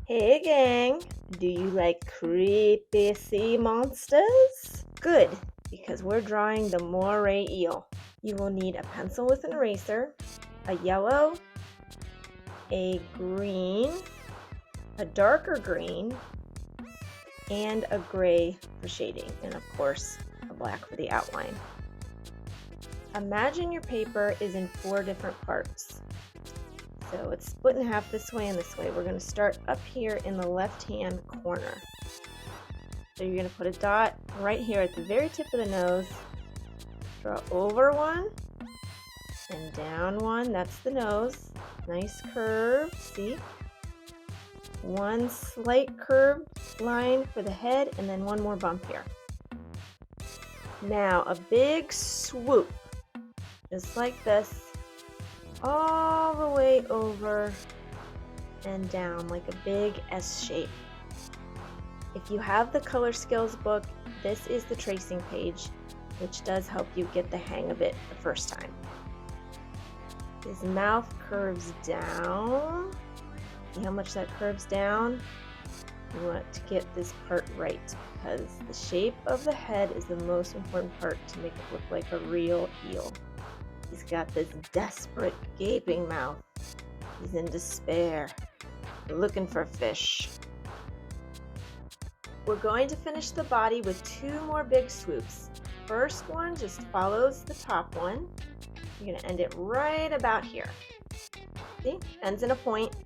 Hey gang, do you like creepy sea monsters? Good, because we're drawing the Moray Eel. You will need a pencil with an eraser, a yellow, a green, a darker green, and a gray for shading, and of course, a black for the outline. Imagine your paper is in 4 different parts. So it's split in half this way and this way. We're going to start up here in the left-hand corner. So you're going to put a dot right here at the very tip of the nose. Draw over one and down one. That's the nose. Nice curve. See? One slight curved line for the head and then one more bump here. Now a big swoop, just like this, all the way over and down like a big S shape. If you have the Color Skills book, this is the tracing page, which does help you get the hang of it the first time. His mouth curves down. See how much that curves down? You want to get this part right because the shape of the head is the most important part to make it look like a real eel. He's got this desperate, gaping mouth. He's in despair, looking for fish. We're going to finish the body with 2 more big swoops. First one just follows the top one. You're going to end it right about here. See? Ends in a point.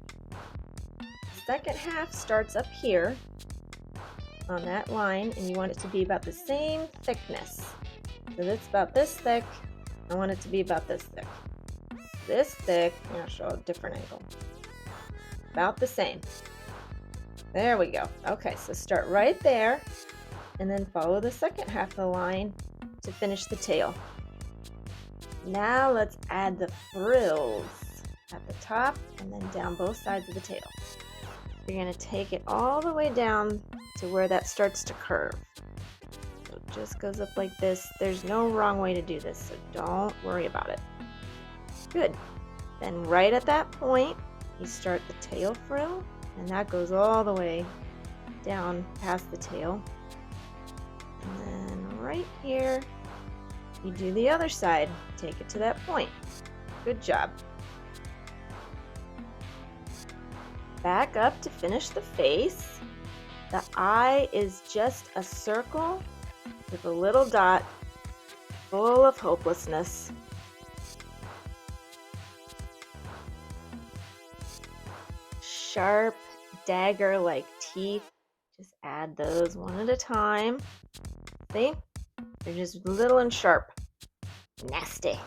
The second half starts up here on that line, and you want it to be about the same thickness. So it's about this thick. I want it to be about this thick. This thick, I'm going to show a different angle. About the same. There we go. Okay, so start right there and then follow the second half of the line to finish the tail. Now let's add the frills at the top and then down both sides of the tail. You're going to take it all the way down to where that starts to curve. It just goes up like this. There's no wrong way to do this, so don't worry about it. Good. Then right at that point, you start the tail frill, and that goes all the way down past the tail. And then right here, you do the other side. Take it to that point. Good job. Back up to finish the face. The eye is just a circle with a little dot full of hopelessness. Sharp dagger-like teeth. Just add those one at a time. See? They're just little and sharp. Nasty.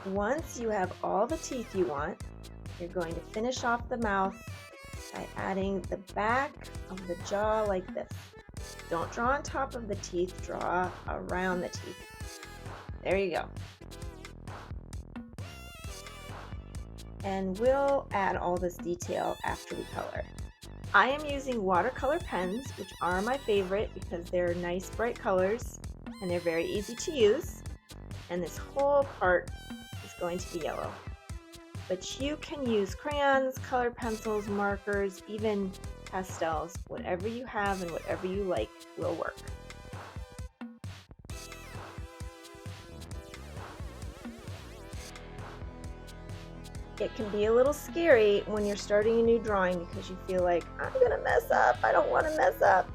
Once you have all the teeth you want, you're going to finish off the mouth by adding the back of the jaw like this. Don't draw on top of the teeth, draw around the teeth. There you go. And we'll add all this detail after we color. I am using watercolor pens, which are my favorite because they're nice bright colors and they're very easy to use. And this whole part is going to be yellow. But you can use crayons, colored pencils, markers, even pastels. Whatever you have and whatever you like will work. It can be a little scary when you're starting a new drawing because you feel like, I'm gonna mess up, I don't want to mess up.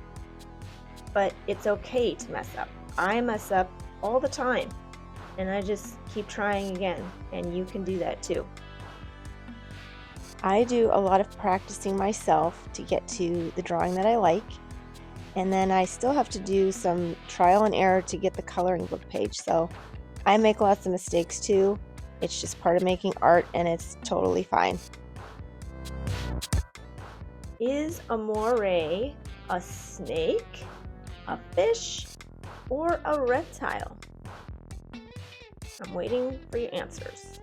But it's okay to mess up. I mess up all the time, and I just keep trying again, and you can do that too. I do a lot of practicing myself to get to the drawing that I like, and then I still have to do some trial and error to get the coloring book page, so I make lots of mistakes too. It's just part of making art, and it's totally fine. Is a moray a snake, a fish, or a reptile? I'm waiting for your answers.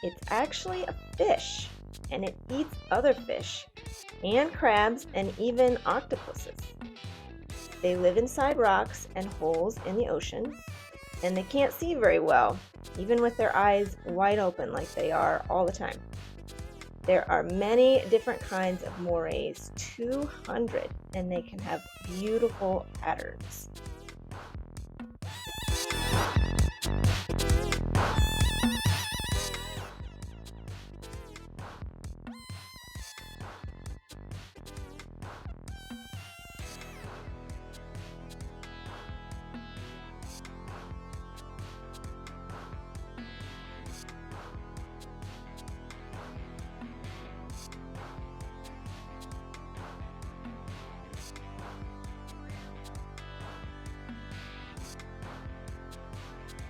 It's actually a fish, and it eats other fish and crabs and even octopuses. They live inside rocks and holes in the ocean. and they can't see very well, even with their eyes wide open like they are all the time. There are many different kinds of morays, 200, and they can have beautiful patterns.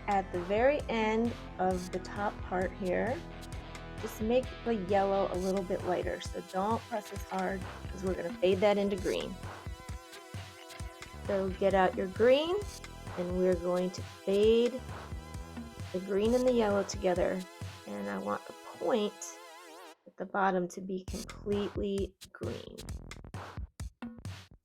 At the very end of the top part here, just make the yellow a little bit lighter. So don't press as hard because we're going to fade that into green. So get out your green and we're going to fade the green and the yellow together. And I want the point at the bottom to be completely green.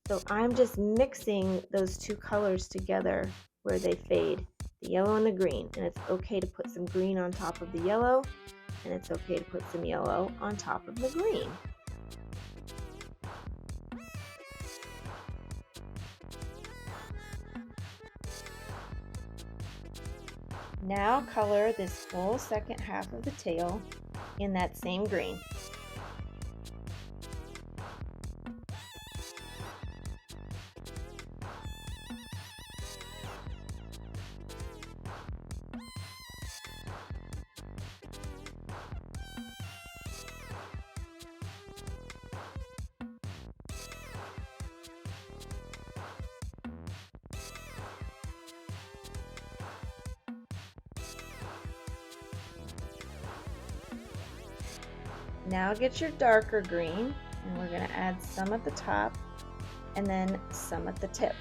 So I'm just mixing those two colors together where they fade, the yellow and the green, and it's okay to put some green on top of the yellow, and it's okay to put some yellow on top of the green. Now color this whole second half of the tail in that same green. Now get your darker green, and we're going to add some at the top and then some at the tip.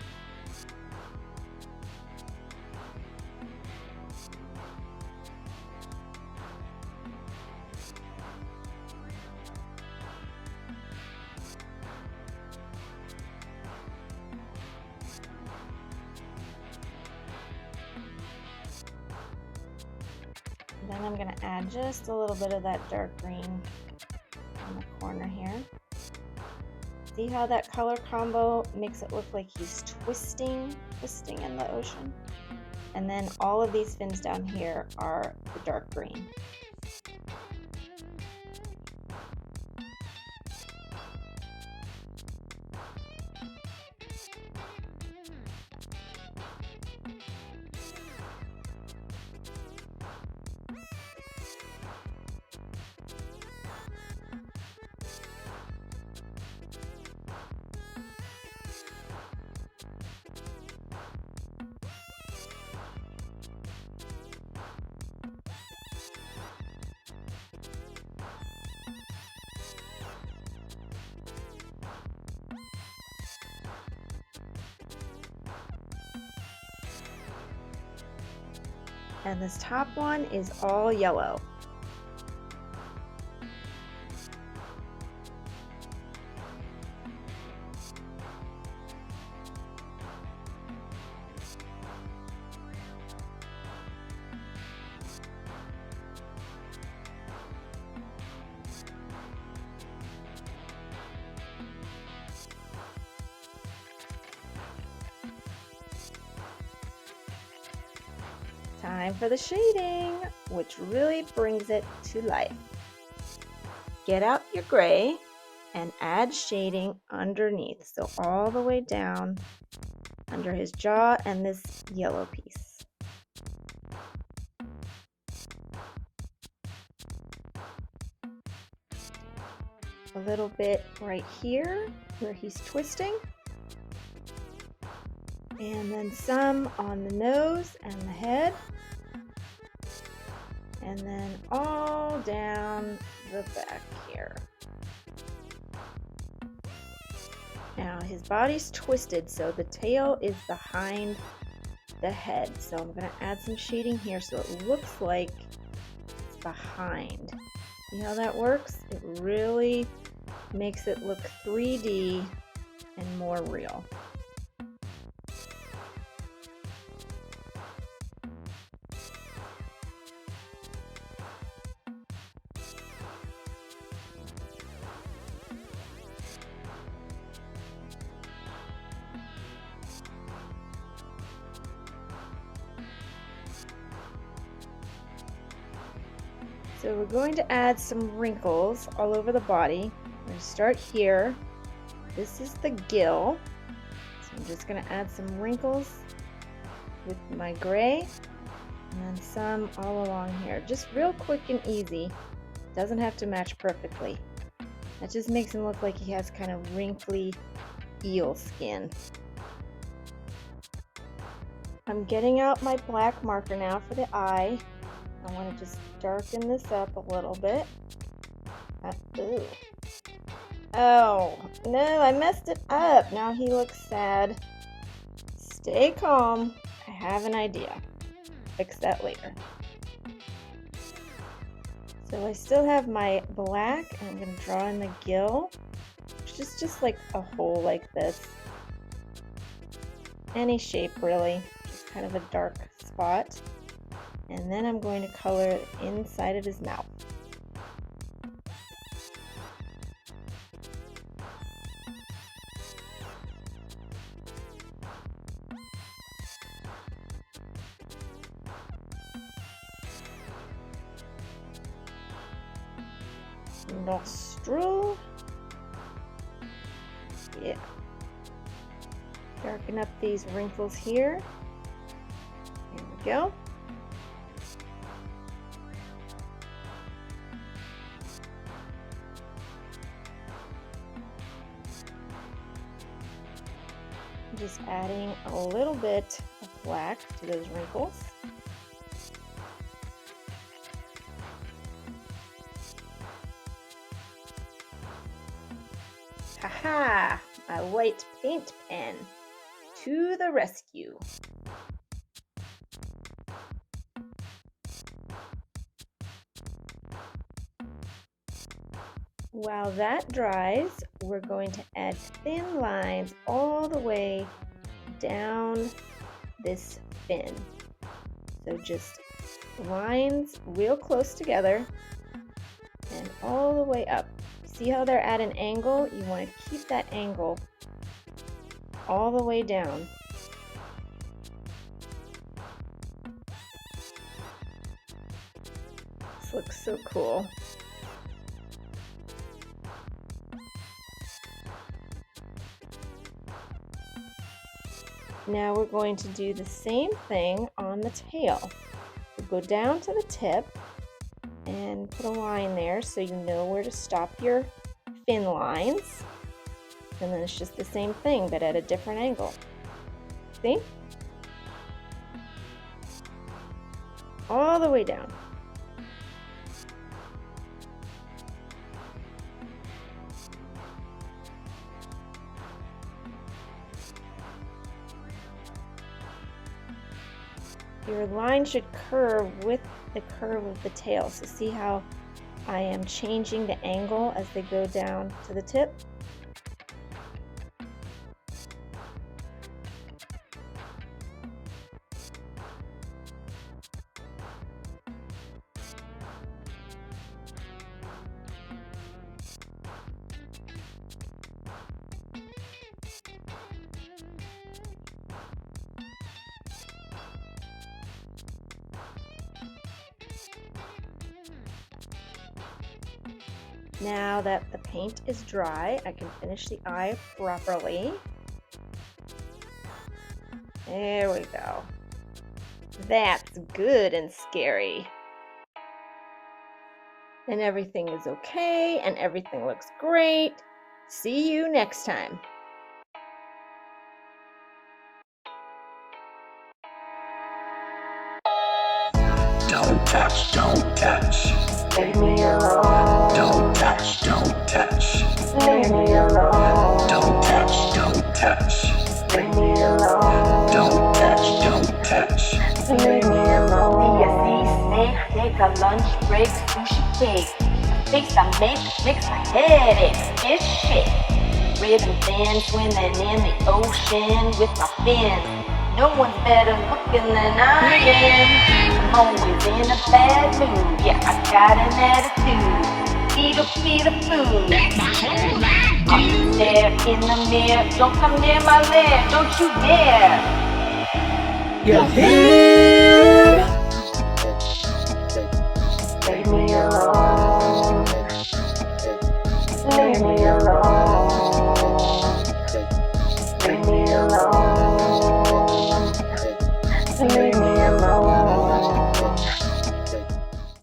Then I'm going to add just a little bit of that dark green on the corner here. See how that color combo makes it look like he's twisting in the ocean? And then all of these fins down here are the dark green. And this top one is all yellow. Time for the shading, which really brings it to life. Get out your gray and add shading underneath, so all the way down under his jaw and this yellow piece. A little bit right here where he's twisting. And then some on the nose and the head. And then all down the back here. Now his body's twisted, so the tail is behind the head. So I'm going to add some shading here so it looks like it's behind. See how that works? It really makes it look 3D and more real. So we're going to add some wrinkles all over the body. We're going to start here. This is the gill. So I'm just going to add some wrinkles with my gray and then some all along here. Just real quick and easy. Doesn't have to match perfectly. That just makes him look like he has kind of wrinkly eel skin. I'm getting out my black marker now for the eye. I want to just darken this up a little bit. Ooh. Oh, no, I messed it up. Now he looks sad. Stay calm. I have an idea. Fix that later. So I still have my black, and I'm going to draw in the gill, which is just like a hole like this. Any shape, really. Just kind of a dark spot. And then I'm going to color the inside of his mouth. Nostril. Yeah. Darken up these wrinkles here. There we go. Just adding a little bit of black to those wrinkles. Haha! My white paint pen to the rescue. While that dries, we're going to add thin lines all the way down this fin. So just lines real close together and all the way up. See how they're at an angle? You want to keep that angle all the way down. This looks so cool. Now we're going to do the same thing on the tail. So go down to the tip and put a line there so you know where to stop your fin lines. And then it's just the same thing but at a different angle. See? All the way down. Your line should curve with the curve of the tail. So see how I am changing the angle as they go down to the tip? Now that the paint is dry, I can finish the eye properly. There we go. That's good and scary. And everything is okay, and everything looks great. See you next time. Don't touch, don't touch. Leave me alone. Don't touch, don't touch. Leave me alone. Don't touch, don't touch. Leave me alone. Don't touch, don't touch. Leave me alone. DSC snake, take a lunch break, sushi cake. Fix I make, makes my headache, this shit. Ribbon fin, swimming in the ocean with my fins. No one's better looking than I am. I'm always in a bad mood, yeah, I got an attitude. Feed a food. I'm there in the mirror, don't come near my lair, don't you dare. You're here.